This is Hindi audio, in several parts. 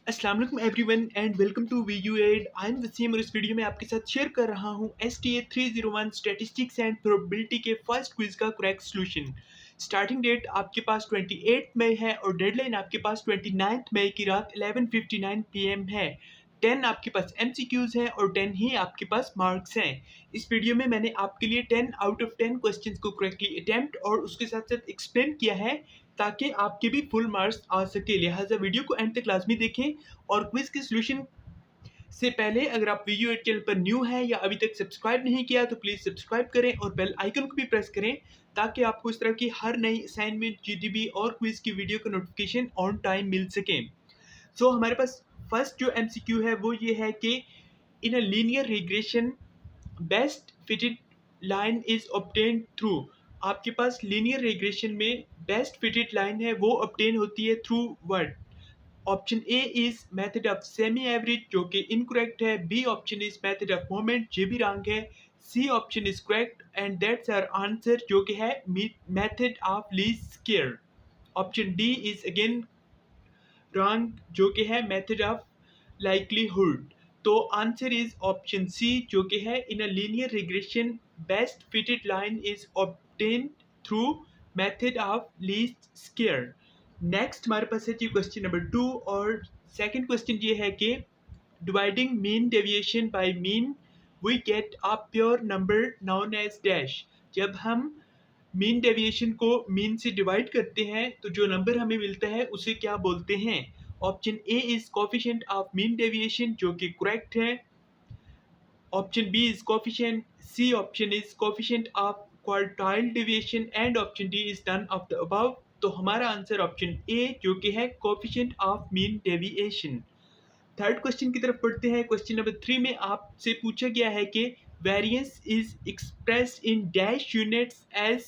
अस्सलाम वालेकुम everyone and welcome to VU ed. I am Wasim और इस वीडियो में आपके साथ शेयर कर रहा हूं STA 301 स्टैटिस्टिक्स एंड प्रोबेबिलिटी के फर्स्ट क्विज का करेक्ट सॉल्यूशन। स्टार्टिंग डेट आपके पास 28 मई है और डेडलाइन आपके पास 29 मई की रात 11:59 PM है। 10 आपके पास MCQs हैं और 10 ही आपके पास मार्क्स हैं। इस वीडियो में मैंने आपके लिए 10 आउट ऑफ 10 क्वेश्चंस को करेक्टली अटेम्प्ट और उसके साथ साथ एक्सप्लेन किया है ताकि आपके भी फुल मार्क्स आ सके। लिहाजा वीडियो को एंड तक लाजमी देखें। और क्विज के सॉल्यूशन से पहले अगर आप वीडियो एड चैनल पर न्यू हैं या अभी तक सब्सक्राइब नहीं किया तो प्लीज़ सब्सक्राइब करें और बेल आइकन को भी प्रेस करें ताकि आपको इस तरह की हर नई असाइनमेंट, GDB और क्विज की वीडियो का नोटिफिकेशन ऑन टाइम मिल सके। सो हमारे पास फर्स्ट जो MCQ है वो ये है कि in a linear regression best fitted line is obtained through. आपके पास लीनियर रिग्रेशन में बेस्ट फिटेड लाइन है वो ऑब्टेन होती है through word. Option A is method of semi average जो कि इनकरेक्ट है। B option is method of moment, ये भी रॉन्ग है। C option is correct and that's our answer जो कि है method of least square. Option D is again wrong जो कि है मेथड ऑफ लाइकलीहुड। तो आंसर इज ऑप्शन सी जो कि है in a linear regression best fitted line is obtained through method of least square. Next हमारे पास है जी क्वेश्चन नंबर 2 और सेकंड क्वेश्चन ये है कि dividing mean deviation by mean we get a pure number known as dash. जब हम मीन डेविएशन को मीन से डिवाइड करते हैं तो जो नंबर हमें मिलता है उसे क्या बोलते हैं। Option A is coefficient of mean deviation जो कि करेक्ट है। Option B is coefficient, C option is coefficient of quartile deviation and option D is none of the above. तो हमारा आंसर ऑप्शन ए जो कि है coefficient of mean deviation. Third question की तरफ पढ़ते हैं। क्वेश्चन नंबर 3 में आपसे पूछा गया है कि variance is expressed in dash units as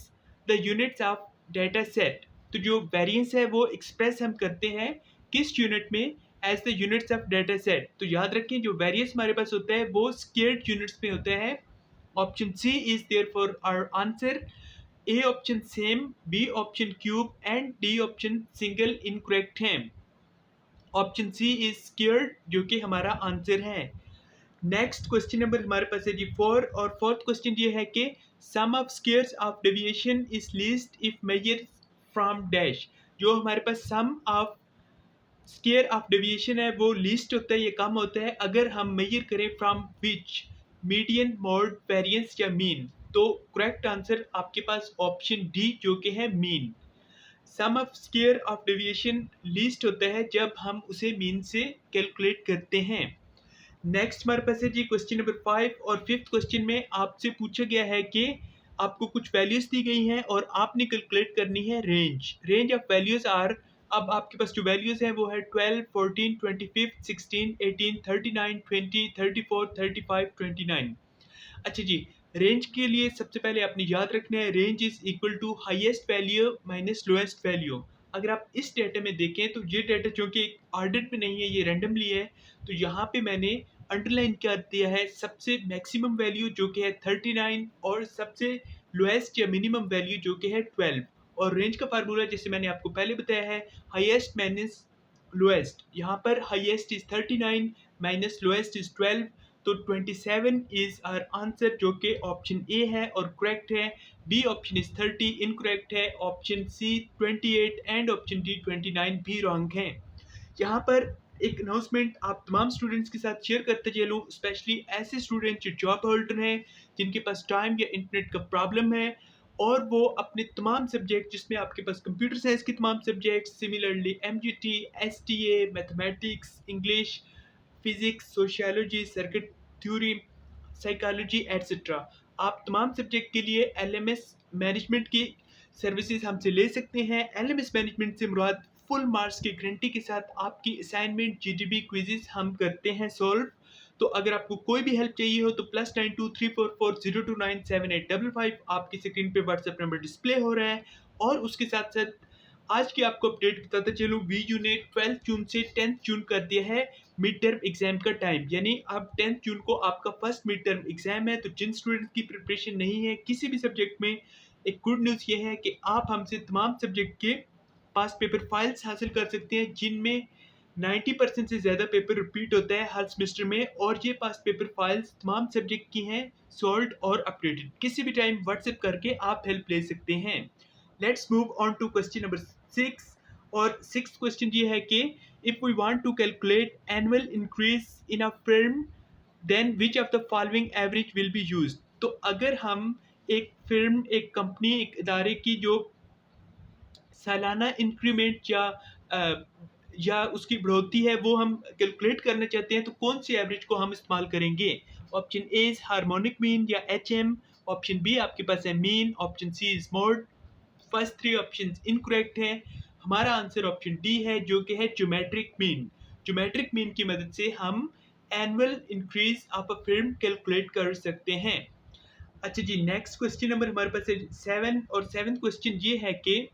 the units of data set. तो जो वेरिएंस है वो एक्सप्रेस हम करते हैं किस यूनिट में, as the units of data set. तो याद रखें जो वेरिएंस हमारे पास होता है वो स्क्वेयर्ड यूनिट्स में होता है। Option C is there for our answer. A option same, B option cube and D option single incorrect है। ऑप्शन सी इज स्क्वेयर्ड जो कि हमारा आंसर है। नेक्स्ट क्वेश्चन नंबर हमारे पास है जी 4 और फोर्थ क्वेश्चन ये है कि sum of squares of deviation is least if measure from dash. जो हमारे पास sum of square of deviation है वो लीस्ट होता है, ये कम होता है अगर हम मेजर करें from which, median, mode, variance या मीन। तो करेक्ट आंसर आपके पास ऑप्शन डी जो कि है mean. Sum of square of deviation least होता है जब हम उसे मीन से कैलकुलेट करते हैं। नेक्स्ट हमारे पास है जी क्वेश्चन नंबर 5 और फिफ्थ क्वेश्चन में आपसे पूछा गया है कि आपको कुछ वैल्यूज दी गई हैं और आपने कैलकुलेट करनी है रेंज ऑफ वैल्यूज आर। अब आपके पास जो वैल्यूज हैं वो है 12, 14, 25, 16, 18, 39, 20, 34, 35, 29। अच्छा जी, रेंज के लिए सबसे पहले आपने याद रखना है range is equal to highest value minus lowest value. अगर आप इस डेटा में देखें तो ये डेटा जो कि ऑर्डर में नहीं है, ये रैंडमली है। तो यहाँ पे मैंने अंडरलाइन कर दिया है सबसे मैक्सिमम वैल्यू जो कि है 39 और सबसे लोएस्ट या मिनिमम वैल्यू जो कि है 12। और रेंज का फार्मूला जैसे मैंने आपको पहले बताया है हाईएस्ट माइनस लोएस्ट। यहाँ पर highest is 39 minus lowest is 12। तो 27 इज आवर आंसर जो कि ऑप्शन ए है और करेक्ट है। बी ऑप्शन इज 30 इनकरेक्ट है। Option C 28 and option D 29 भी रॉन्ग है। यहाँ पर एक अनाउंसमेंट आप तमाम स्टूडेंट्स के साथ शेयर करते चलूँ, स्पेशली ऐसे स्टूडेंट जो जॉब होल्डर हैं, जिनके पास टाइम या इंटरनेट का प्रॉब्लम है और वो अपने तमाम सब्जेक्ट जिसमें आपके पास कंप्यूटर साइंस के तमाम subject, similarly MGT, STA, mathematics, English, physics, sociology, circuit theory, psychology etcetera, आप तमाम सब्जेक्ट के लिए LMS मैनेजमेंट की सर्विसेज हमसे ले सकते हैं। LMS मैनेजमेंट से मुराद फुल मार्क्स की गारंटी के साथ आपकी असाइनमेंट, GDB क्विजेस हम करते हैं सॉल्व। तो अगर आपको कोई भी हेल्प चाहिए हो तो +923440297855 आपकी स्क्रीन पे व्हाट्सएप नंबर डिस्प्ले हो रहा है। और उसके साथ साथ आज की आपको अपडेट बताते चलूँ, वीयू ने 12 जून से 10 जून कर दिया है मिड टर्म एग्जाम का टाइम। यानी अब 10 जून को आपका फर्स्ट मिड टर्म एग्जाम है। तो जिन स्टूडेंट्स की प्रिपरेशन नहीं है किसी भी सब्जेक्ट में, एक गुड न्यूज़ ये है कि आप हमसे तमाम सब्जेक्ट के पास पेपर फाइल्स हासिल कर सकते हैं जिनमें 90% से ज़्यादा पेपर रिपीट होता है हर सेमेस्टर में, और ये पास्ट पेपर फाइल्स तमाम सब्जेक्ट की हैं, सॉल्व्ड और अपडेटेड। किसी भी टाइम व्हाट्सएप करके आप हेल्प ले सकते हैं। Let's move on to question number 6। और सिक्स्थ क्वेश्चन ये है कि if we want to calculate annual increase in a firm then which of the following average will be used. तो अगर हम एक फर्म, एक कंपनी, एक इदारे की जो सालाना इंक्रीमेंट या उसकी बढ़ोतरी है वो हम कैलकुलेट करना चाहते हैं, तो कौन सी एवरेज को हम इस्तेमाल करेंगे। Option A is harmonic mean या HM, ऑप्शन बी आपके पास है mean, option C is mode. First three option incorrect है। हमारा आंसर ऑप्शन डी है जो कि है ज्योमेट्रिक मीन। ज्योमेट्रिक मीन की मदद से हम annual increase of a firm calculate कर सकते हैं। अच्छा जी, नेक्स्ट क्वेश्चन नंबर हमारे पास है 7, और 7th क्वेश्चन ये है कि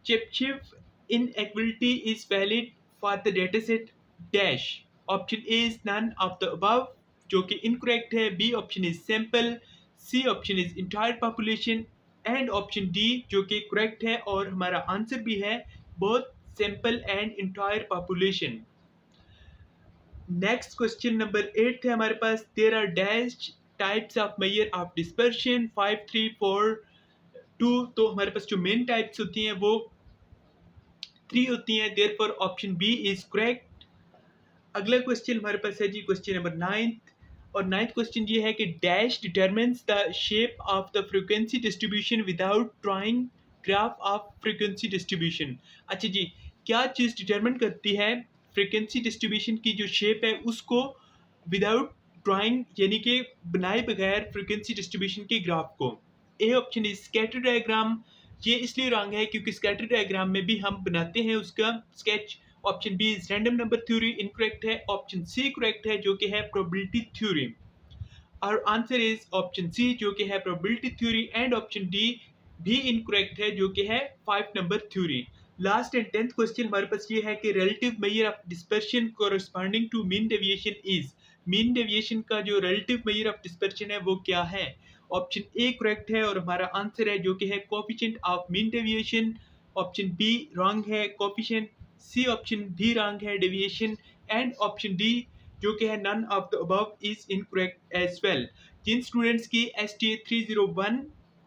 Chebyshev inequality is valid for the dataset dash. Option A is none of the above, जो कि incorrect है। B option is sample, C option is entire population, and option D जो कि correct है, और हमारा आंसर भी है both sample and entire population। Next question number 8 है हमारे पास। There are dash types of measure of dispersion 5, 3, 4, 2। तो हमारे पास जो मेन टाइप्स होती हैं वो 3 होती हैं, therefore option B is correct. अगला क्वेश्चन हमारे पास है जी क्वेश्चन नंबर 9th, और 9th क्वेश्चन ये है कि dash determines the shape of the frequency distribution without drawing graph of frequency distribution. अच्छा जी, क्या चीज़ डिटरमिन करती है फ्रीक्वेंसी डिस्ट्रीब्यूशन की जो शेप है उसको विदाउट ड्राइंग, यानी कि बनाए बगैर फ्रीक्वेंसी डिस्ट्रीब्यूशन के ग्राफ को। A option is scatter diagram. ये इसलिए रॉन्ग है क्योंकि स्कैटर डायग्राम में भी हम बनाते हैं उसका sketch. Option B is random number theory, incorrect है। ऑप्शन सी करेक्ट है जो कि है प्रोबेबिलिटी थ्योरी। और आंसर इज ऑप्शन सी जो कि है probability theory, and option D भी इनकरेक्ट है जो कि है 5 number theory. Last and 10th question हमारे पास ये है कि relative measure of dispersion corresponding to mean deviation is. Mean deviation का जो रिलेटिव मेजर ऑफ डिस्पर्शन है वो क्या है। ऑप्शन ए करेक्ट है और हमारा आंसर है जो कि है coefficient of mean deviation. Option B wrong है कोफिशिएंट। सी ऑप्शन भी रॉन्ग है डेविएशन, एंड ऑप्शन डी जो कि है none of the above is incorrect as well. जिन स्टूडेंट्स की STA 301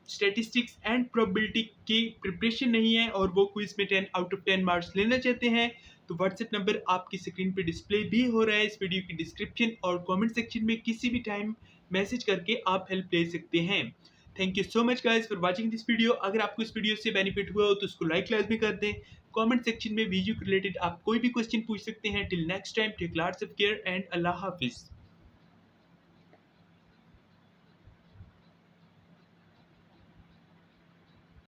स्टैटिस्टिक्स एंड प्रोबेबिलिटी की प्रिपरेशन नहीं है और वो क्विज में 10 आउट ऑफ 10 मार्क्स लेना चाहते हैं, तो व्हाट्सएप नंबर आपकी स्क्रीन पे डिस्प्ले भी हो रहा है। इस वीडियो की डिस्क्रिप्शन और कमेंट सेक्शन में किसी भी टाइम मैसेज करके आप हेल्प ले सकते हैं। Thank you so much guys for watching this video. अगर आपको इस वीडियो से बेनिफिट हुआ हो तो उसको लाइक लाजमी कर दें। कमेंट सेक्शन में वीडियो के रिलेटेड आप कोई भी क्वेश्चन पूछ सकते हैं। Till next time, take lots of care and अल्लाह हाफिज़।